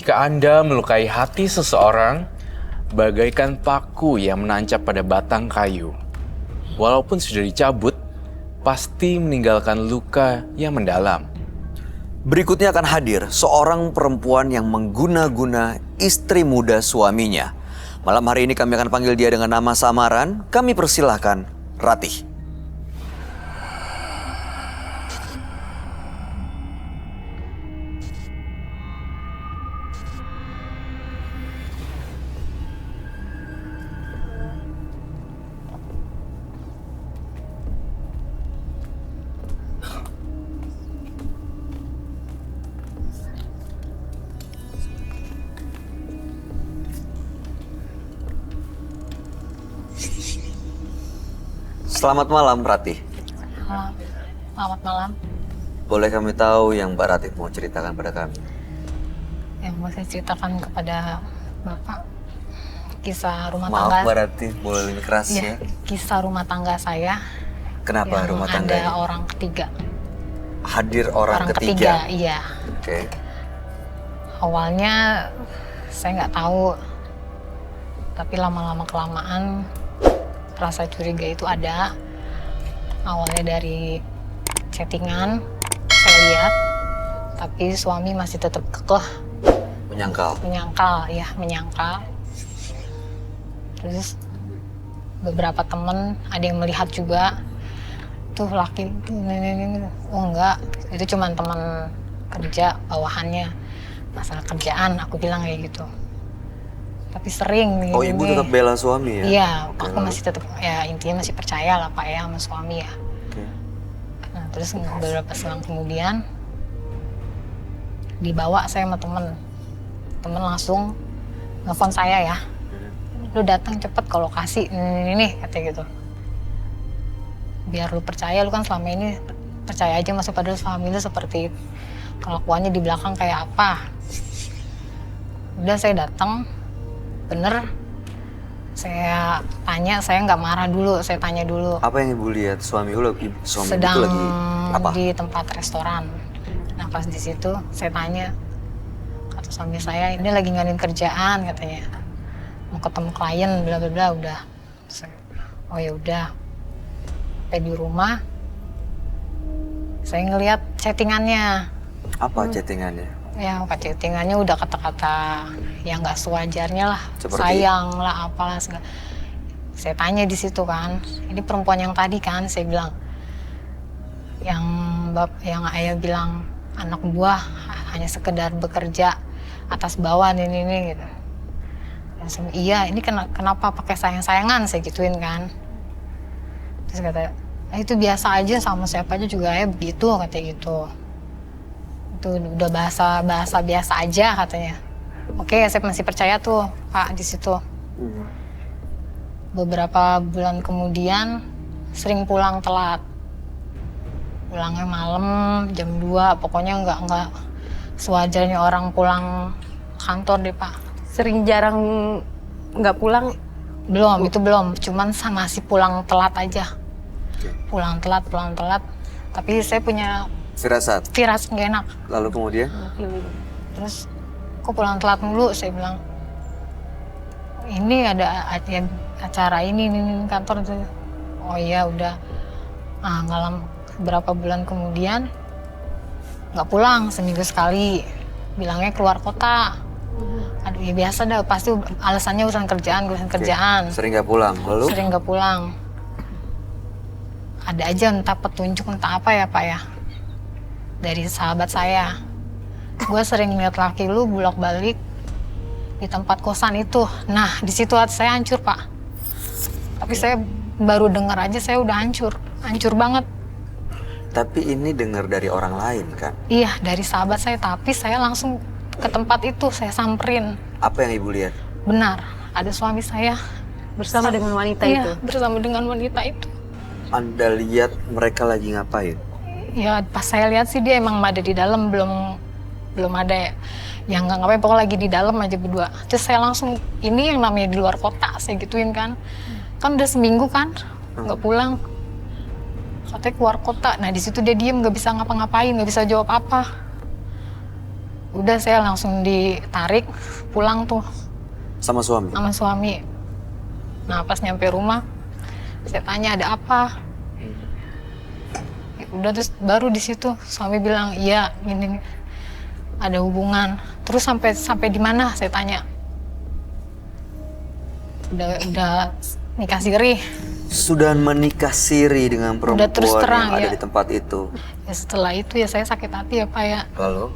Jika Anda melukai hati seseorang, bagaikan paku yang menancap pada batang kayu. Walaupun sudah dicabut, pasti meninggalkan luka yang mendalam. Berikutnya akan hadir seorang perempuan yang mengguna-guna istri muda suaminya. Malam hari ini kami akan panggil dia dengan nama samaran. Kami persilahkan Ratih. Selamat malam, Ratih. Selamat malam. Boleh kami tahu yang Mbak Ratih mau ceritakan pada kami? Yang mau saya ceritakan kepada Bapak, kisah rumah tangga. Maaf Mbak Ratih, boleh lebih keras ya? Kisah rumah tangga saya. Kenapa yang rumah tangga ada ini? orang ketiga. Hadir orang ketiga? Iya. Oke. Awalnya saya nggak tahu, tapi lama-lama kelamaan rasa curiga itu ada. Awalnya dari chattingan saya lihat, tapi suami masih tetap kekeh Menyangkal? menyangkal. Terus beberapa temen ada yang melihat juga, tuh laki tuh ini. Oh enggak, itu cuman teman kerja bawahannya, masalah kerjaan aku bilang kayak gitu. Tapi sering Oh, ibu tetap bela suami ya? Iya, aku masih tetap ya intinya masih percaya lah Pak ya sama suami ya. Oke. Nah, terus beberapa selang kemudian dibawa saya sama temen langsung nelfon saya ya, lu datang cepet ke lokasi ini katanya gitu, biar lu percaya, lu kan selama ini percaya aja masuk pada suami lu seperti kelakuannya di belakang kayak apa. Udah saya datang, bener saya tanya, saya nggak marah dulu, saya tanya dulu. Apa yang ibu lihat? Suami ibu Sedang itu lagi apa? di tempat restoran. Nah pas di situ saya tanya, kata suami saya, ini lagi ngadain kerjaan katanya, mau ketemu klien bla bla bla. Udah oh ya udah, sampai di rumah saya ngelihat chattingannya. Apa chattingannya? Ya chattingannya udah kata-kata yang nggak sewajarnya lah. Seperti? Sayang lah apalah segala. Saya tanya di situ kan, ini perempuan yang tadi kan, saya bilang, yang ayah bilang anak buah hanya sekedar bekerja atas bawah ini gitu. Dan iya, ini kenapa pakai sayang-sayangan, saya gituin kan. Terus kata, itu biasa aja, sama siapa aja juga ayah begitu, katanya gitu. Itu udah bahasa biasa aja katanya. Oke, saya masih percaya tuh Pak di situ. Beberapa bulan kemudian sering pulang telat. Pulangnya malam jam 2, pokoknya nggak sewajarnya orang pulang kantor deh Pak. Sering jarang nggak pulang? Belum, itu belum. Cuman masih pulang telat aja. Pulang telat. Tapi saya punya Firasat? firasat nggak enak. Lalu kemudian? Terus kok pulang telat mulu, saya bilang. Ini ada acara ini kantor tuh. Oh iya udah. Nah, berapa bulan kemudian nggak pulang, seminggu sekali. Bilangnya keluar kota. Aduh ya biasa dah, pasti alasannya urusan kerjaan. Sering nggak pulang, lalu? Sering nggak pulang. Ada aja entah petunjuk entah apa ya Pak ya. Dari sahabat saya. Gue sering lihat laki lu bolak-balik di tempat kosan itu. Nah, di situ hati saya hancur, Pak. Tapi saya baru dengar aja saya udah hancur banget. Tapi ini dengar dari orang lain kan? Iya, dari sahabat saya, tapi saya langsung ke tempat itu, saya samperin. Apa yang ibu lihat? Benar, ada suami saya Bersama dengan wanita iya, itu? bersama dengan wanita itu. Anda lihat mereka lagi ngapain? Ya, pas saya lihat sih dia emang ada di dalam, belum ada yang nggak ngapain, pokoknya lagi di dalam aja berdua. Terus saya langsung, ini yang namanya di luar kota, saya gituin kan. Kan udah seminggu kan, nggak pulang. Katanya keluar kota. Nah di situ dia diem, nggak bisa ngapa-ngapain, nggak bisa jawab apa. Udah saya langsung ditarik pulang tuh Sama suami? sama suami. Nah pas nyampe rumah saya tanya ada apa. Udah terus baru di situ suami bilang iya ini ada hubungan. Terus sampai di mana saya tanya. Udah nikah siri. Sudah menikah siri dengan perempuan terus terang, yang ada ya. di tempat itu. Ya setelah itu ya saya sakit hati ya Pak ya. Lalu?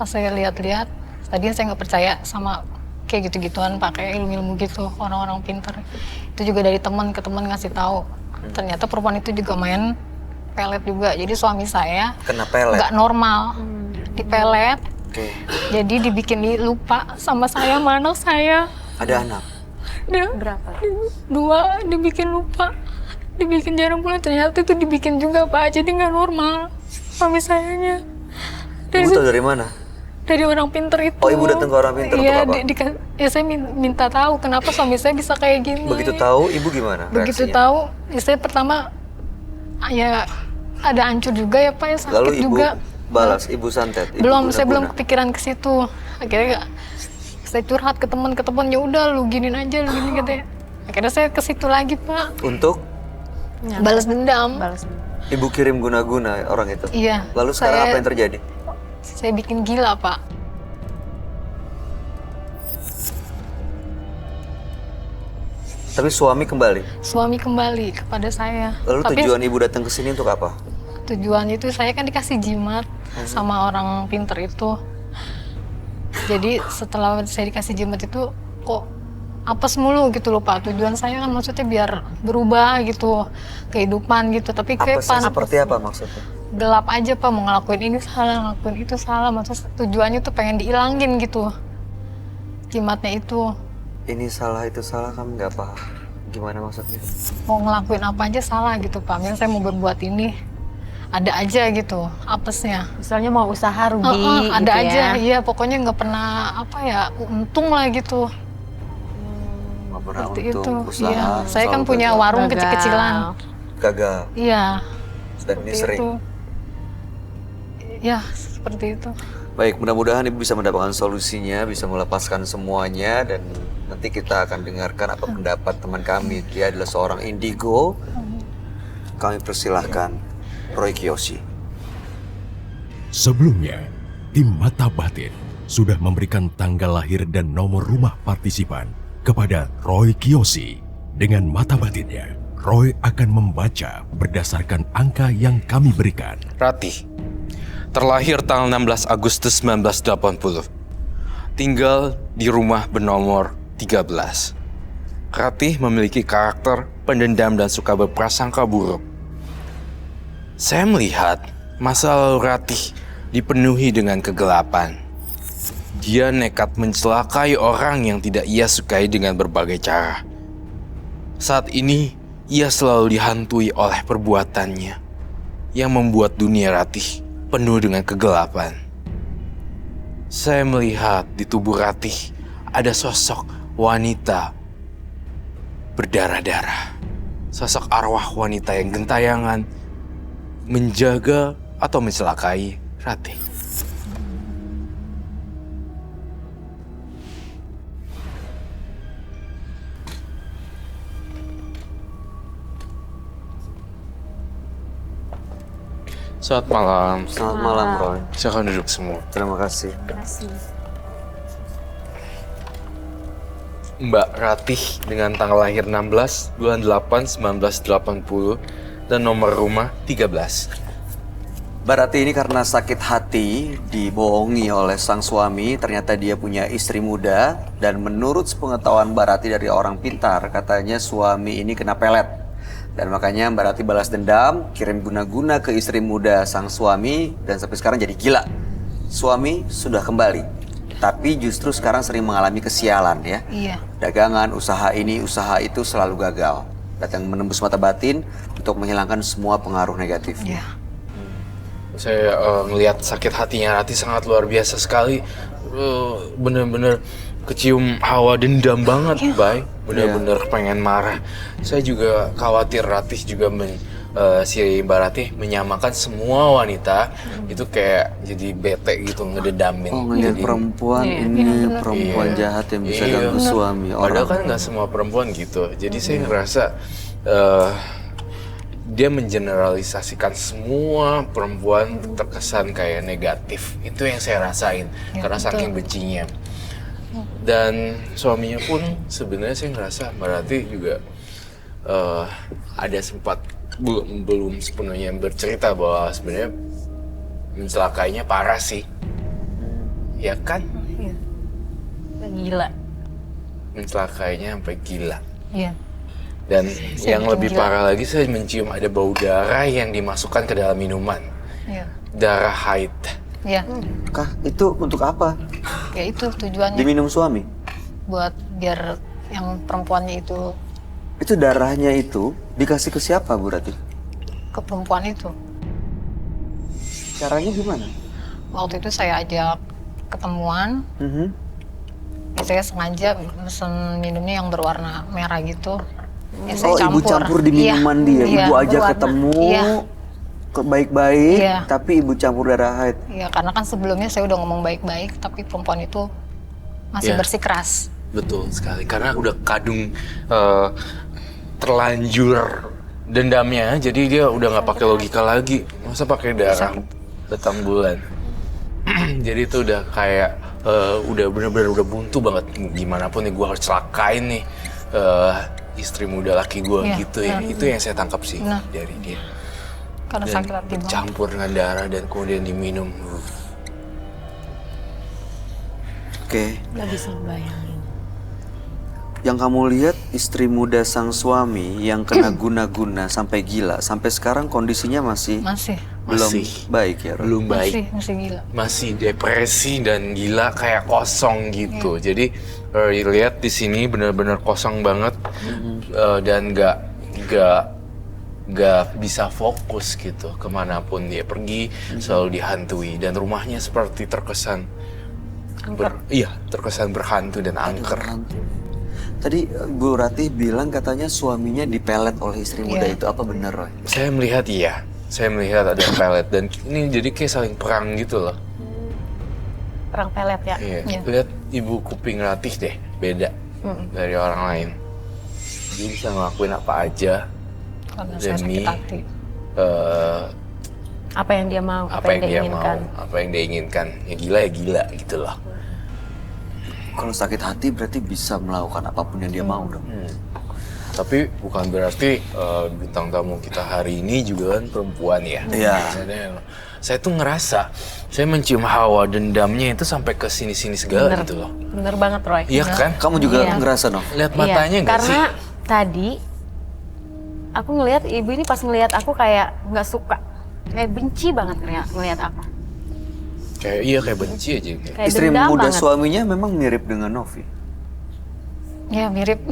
Pas saya lihat-lihat, tadinya saya nggak percaya sama kayak gitu-gituan Pak, kayak ilmu-ilmu gitu, orang-orang pintar. Itu juga dari teman ke teman ngasih tahu. Ternyata perempuan itu juga main pelet juga. Jadi suami saya Kena pelet? nggak normal, dipelet. Oke. Jadi dibikin lupa sama saya, sama anak saya. Ada anak? Dia Berapa? 2 dibikin lupa, dibikin jarang pulang. Ternyata itu dibikin juga Pak, jadi nggak normal suami sayanya. Ibu tahu dari mana? Dari orang pinter itu. Oh, ibu datang ke orang pinter iya, untuk apa? ya saya minta tahu kenapa suami saya bisa kayak gini. Begitu tahu, ibu gimana Begitu reaksinya? tahu, ya saya pertama ya ada hancur juga ya Pak, ya sakit Lalu ibu juga. balas, ibu santet? Ibu Saya belum guna-guna? kepikiran ke situ. Akhirnya saya curhat ke teman ya udah lu giniin aja, lu gini katanya. Akhirnya saya ke situ lagi Pak, Untuk balas dendam. Balas. ibu kirim guna-guna orang itu? Iya. Lalu sekarang apa yang terjadi? Saya bikin gila Pak. Tapi suami kembali? Suami kembali kepada saya. Lalu Tapi tujuan ibu datang ke sini untuk apa? tujuan itu saya kan dikasih jimat sama orang pinter itu. Jadi setelah saya dikasih jimat itu kok apes mulu gitu loh Pak. Tujuan saya kan maksudnya biar berubah gitu kehidupan gitu. Tapi kayak Apesnya seperti apa maksudnya? gelap aja Pak, mau ngelakuin ini salah, ngelakuin itu salah. Maksudnya tujuannya tuh pengen dihilangin gitu jimatnya itu. Ini salah, itu salah, kamu nggak paham. Gimana maksudnya? Mau ngelakuin apa aja salah gitu Pak. Misalnya saya mau berbuat ini ada aja gitu apesnya. Misalnya mau usaha rugi Ada gitu aja, ya. iya pokoknya nggak pernah apa ya untung lah gitu. Nggak pernah Seperti untung, itu. usaha, Iya, saya kan selalu punya gagal. warung Gagal. kecil-kecilan. Gagal, Iya. dan ini seperti sering. itu. Ya, seperti itu. Baik, mudah-mudahan ibu bisa mendapatkan solusinya, bisa melepaskan semuanya, dan nanti kita akan dengarkan apa pendapat teman kami. Dia adalah seorang indigo. Kami persilahkan Roy Kiyoshi. Sebelumnya, tim Mata Batin sudah memberikan tanggal lahir dan nomor rumah partisipan kepada Roy Kiyoshi. Dengan mata batinnya, Roy akan membaca berdasarkan angka yang kami berikan. Ratih, terlahir tanggal 16 Agustus 1980. Tinggal di rumah bernomor 13. Ratih memiliki karakter pendendam dan suka berprasangka buruk. Saya melihat masa lalu Ratih dipenuhi dengan kegelapan. Dia nekat mencelakai orang yang tidak ia sukai dengan berbagai cara. Saat ini, ia selalu dihantui oleh perbuatannya yang membuat dunia Ratih penuh dengan kegelapan. Saya melihat di tubuh Ratih ada sosok wanita berdarah-darah. Sosok arwah wanita yang gentayangan menjaga atau mencelakai Ratih. Selamat malam. Selamat malam, Roy. Silakan duduk semua. Terima kasih. Mbak Ratih dengan tanggal lahir 16 bulan 8 1980 dan nomor rumah 13. Mbak Ratih ini karena sakit hati dibohongi oleh sang suami, ternyata dia punya istri muda, dan menurut sepengetahuan Mbak Ratih dari orang pintar, katanya suami ini kena pelet. Dan makanya Mbak Ratih balas dendam, kirim guna-guna ke istri muda sang suami, dan sampai sekarang jadi gila. Suami sudah kembali, tapi justru sekarang sering mengalami kesialan ya. Iya. Dagangan, usaha ini, usaha itu selalu gagal. Datang menembus mata batin untuk menghilangkan semua pengaruh negatifnya. Iya. Saya melihat sakit hatinya Ratih sangat luar biasa sekali. Bener-bener kecium hawa dendam banget, Bay. Bener-bener pengen marah. Saya juga khawatir Ratih juga si Mbak Ratih menyamakan semua wanita itu kayak jadi bete gitu, ngededamin. Oh, ngelihat Jadi, perempuan ini perempuan jahat yang bisa ganggu suami padahal orang. kan nggak semua perempuan gitu. Jadi saya ngerasa dia mengeneralisasikan semua perempuan terkesan kayak negatif. Itu yang saya rasain karena saking bencinya. Dan suaminya pun sebenarnya saya ngerasa Mbak Ratih juga ada sempat belum sepenuhnya bercerita bahwa sebenarnya mencelakainya parah sih. Ya kan? Gila. Mencelakainya sampai gila. Iya. Dan yang bikin lebih gila. parah lagi, saya mencium ada bau darah yang dimasukkan ke dalam minuman. Iya. Darah haid. Iya. Kah, itu untuk apa? Ya itu tujuannya Diminum suami? buat biar yang perempuannya itu Itu darahnya itu dikasih ke siapa, Bu Ratih? ke perempuan itu. Caranya gimana? Waktu itu saya ajak ketemuan, Mhm. ya saya sengaja mesen minumnya yang berwarna merah gitu. Ya Oh, ibu campur di minuman dia. Iya, Ibu ajak berwarna. ketemu Iya, baik-baik, Iya. tapi ibu campur darah haid. iya, karena kan sebelumnya saya udah ngomong baik-baik, tapi perempuan itu masih Iya. bersikeras. Betul sekali. Karena udah kadung terlanjur dendamnya, jadi dia udah nggak pakai logika lagi. Masa pakai darah datang bulan. Jadi itu udah kayak udah bener-bener udah buntu banget. Gimana pun nih gue harus celakain nih istri muda laki gue Iya, gitu ya. Itu yang saya tangkap sih Nah. dari dia. Karena Dan sakit hati banget. campur dengan darah dan kemudian diminum. Oke. Gak bisa bayangin. Yang kamu lihat istri muda sang suami yang kena guna-guna sampai gila, sampai sekarang kondisinya masih Masih, belum Masih. baik ya, Roy? Belum baik. masih gila. Masih depresi dan gila kayak kosong gitu. Jadi lihat di sini benar-benar kosong banget dan nggak bisa fokus gitu kemanapun dia pergi selalu dihantui dan rumahnya seperti terkesan terkesan berhantu dan angker. Tadi Bu Ratih bilang katanya suaminya dipelet oleh istri muda Iya. itu, apa benar, Roy? Saya melihat ada pelet dan ini jadi kayak saling perang gitu loh. Perang pelet ya. Iya. Iya. Lihat ibu kuping Ratih deh, beda dari orang lain. Dia bisa ngelakuin apa aja Karena saya demi sakit hati. Apa yang dia mau, apa yang dia inginkan. mau, apa yang dia inginkan. Ya gila gitu loh. Kalau sakit hati berarti bisa melakukan apapun yang dia mau dong. Tapi bukan berarti bintang tamu kita hari ini juga kan perempuan ya. Iya. Saya tuh ngerasa, saya mencium hawa dendamnya itu sampai ke sini-sini segala Bener, gitu loh. bener banget Roy. Iya kan? Kamu juga Iya. ngerasa, Nov? Lihat matanya nggak sih? Karena tadi aku ngelihat ibu ini pas ngelihat aku kayak nggak suka, kayak benci banget ngelihat aku. Kayak benci aja. Kayak Istri dendam muda banget. suaminya memang mirip dengan Novi. Ya mirip,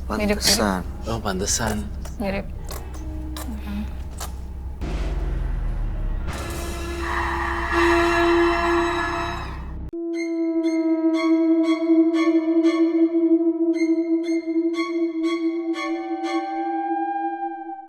Pantesan. Oh pantesan. mirip.